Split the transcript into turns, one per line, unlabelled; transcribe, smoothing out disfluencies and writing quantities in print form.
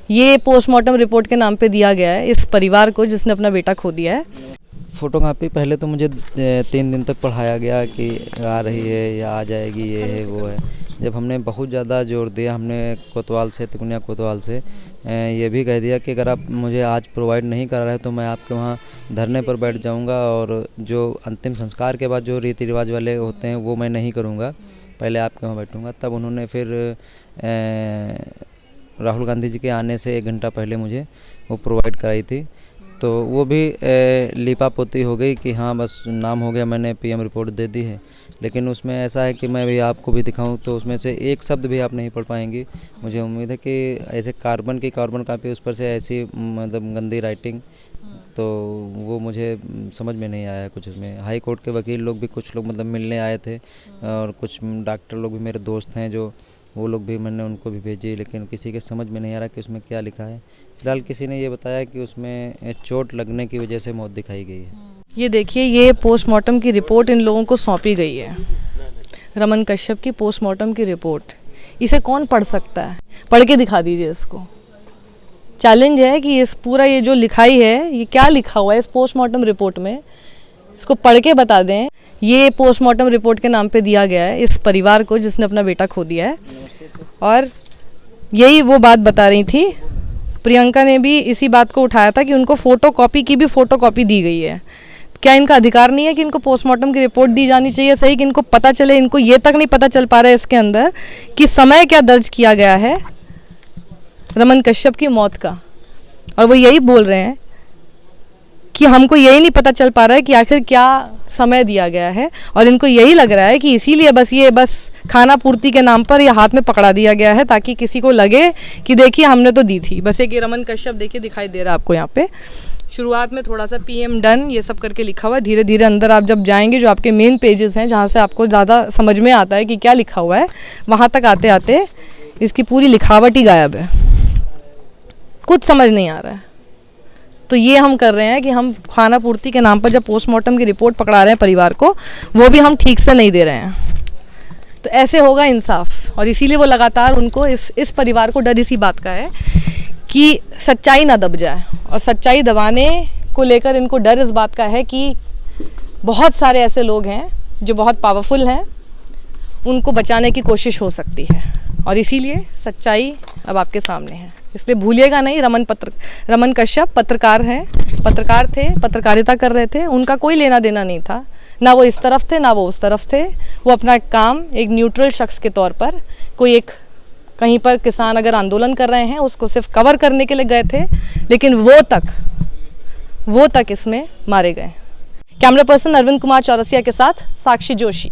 ये postmortem report के नाम पे दिया गया है इस परिवार को जिसने अपना बेटा खो दिया है।
फ़ोटोकॉपी पहले तो मुझे 3 दिन तक पढ़ाया गया कि आ रही है या आ जाएगी, ये है वो है। जब हमने बहुत ज़्यादा जोर दिया, हमने कोतवाल से, तिकुनिया कोतवाल से ये भी कह दिया कि अगर आप मुझे आज प्रोवाइड नहीं कर रहे तो मैं आपके वहाँ धरने पर बैठ जाऊँगा और जो अंतिम संस्कार के बाद जो रीति रिवाज वाले होते हैं वो मैं नहीं करूँगा, पहले आपके वहाँ बैठूँगा। तब उन्होंने फिर राहुल गांधी जी के आने से 1 घंटा पहले मुझे वो प्रोवाइड कराई थी। तो वो भी लिपा पोती हो गई कि हाँ बस नाम हो गया, मैंने पीएम रिपोर्ट दे दी है। लेकिन उसमें ऐसा है कि मैं भी आपको भी दिखाऊं तो उसमें से एक शब्द भी आप नहीं पढ़ पाएंगी। मुझे उम्मीद है कि ऐसे कार्बन कापी उस पर से ऐसी मतलब गंदी राइटिंग, तो वो मुझे समझ में नहीं आया कुछ। उसमें हाई कोर्ट के वकील लोग भी कुछ लोग मतलब मिलने आए थे और कुछ डॉक्टर लोग भी मेरे दोस्त हैं जो वो लोग भी, मैंने उनको भी भेजी, लेकिन किसी के समझ में नहीं आ रहा कि उसमें क्या लिखा है। फिलहाल किसी ने ये बताया कि उसमें चोट लगने की वजह से मौत दिखाई गई है।
ये देखिए, ये पोस्टमार्टम की रिपोर्ट इन लोगों को सौंपी गई है, रमन कश्यप की पोस्टमार्टम की रिपोर्ट। इसे कौन पढ़ सकता है? पढ़ के दिखा दीजिए इसको। चैलेंज है कि इस पूरा ये जो लिखाई है, ये क्या लिखा हुआ है इस पोस्टमार्टम रिपोर्ट में, इसको पढ़ के बता दें। ये पोस्टमार्टम रिपोर्ट के नाम पे दिया गया है इस परिवार को जिसने अपना बेटा खो दिया है। और यही वो बात बता रही थी, प्रियंका ने भी इसी बात को उठाया था कि उनको फ़ोटोकॉपी की भी फ़ोटोकॉपी दी गई है। क्या इनका अधिकार नहीं है कि इनको पोस्टमार्टम की रिपोर्ट दी जानी चाहिए? सही कि इनको पता चले। इनको ये तक नहीं पता चल पा रहा है इसके अंदर कि समय क्या दर्ज किया गया है रमन कश्यप की मौत का। और वो यही बोल रहे हैं कि हमको यही नहीं पता चल पा रहा है कि आखिर क्या समय दिया गया है। और इनको यही लग रहा है कि इसीलिए बस खाना पूर्ति के नाम पर ये हाथ में पकड़ा दिया गया है ताकि किसी को लगे कि देखिए हमने तो दी थी। बस एक ये रमन कश्यप देखिए दिखाई दे रहा है आपको यहाँ पे। शुरुआत में थोड़ा सा पीएम डन ये सब करके लिखा हुआ है। धीरे धीरे अंदर आप जब जाएंगे, जो आपके मेन पेजेस हैं जहाँ से आपको ज़्यादा समझ में आता है कि क्या लिखा हुआ है, वहाँ तक आते आते इसकी पूरी लिखावट ही गायब है, कुछ समझ नहीं आ रहा है। तो ये हम कर रहे हैं कि हम खाना पूर्ति के नाम पर जब पोस्टमार्टम की रिपोर्ट पकड़ा रहे हैं परिवार को, वो भी हम ठीक से नहीं दे रहे हैं। तो ऐसे होगा इंसाफ। और इसीलिए वो लगातार उनको इस परिवार को डर इसी बात का है कि सच्चाई ना दब जाए। और सच्चाई दबाने को लेकर इनको डर इस बात का है कि बहुत सारे ऐसे लोग हैं जो बहुत पावरफुल हैं, उनको बचाने की कोशिश हो सकती है। और इसीलिए सच्चाई अब आपके सामने है। इसलिए भूलिएगा नहीं, रमन कश्यप पत्रकार हैं, पत्रकार थे, पत्रकारिता कर रहे थे। उनका कोई लेना देना नहीं था, ना वो इस तरफ थे ना वो उस तरफ थे। वो अपना काम एक न्यूट्रल शख्स के तौर पर, कोई एक कहीं पर किसान अगर आंदोलन कर रहे हैं उसको सिर्फ कवर करने के लिए गए थे, लेकिन वो तक इसमें मारे गए। कैमरा पर्सन अरविंद कुमार चौरसिया के साथ साक्षी जोशी।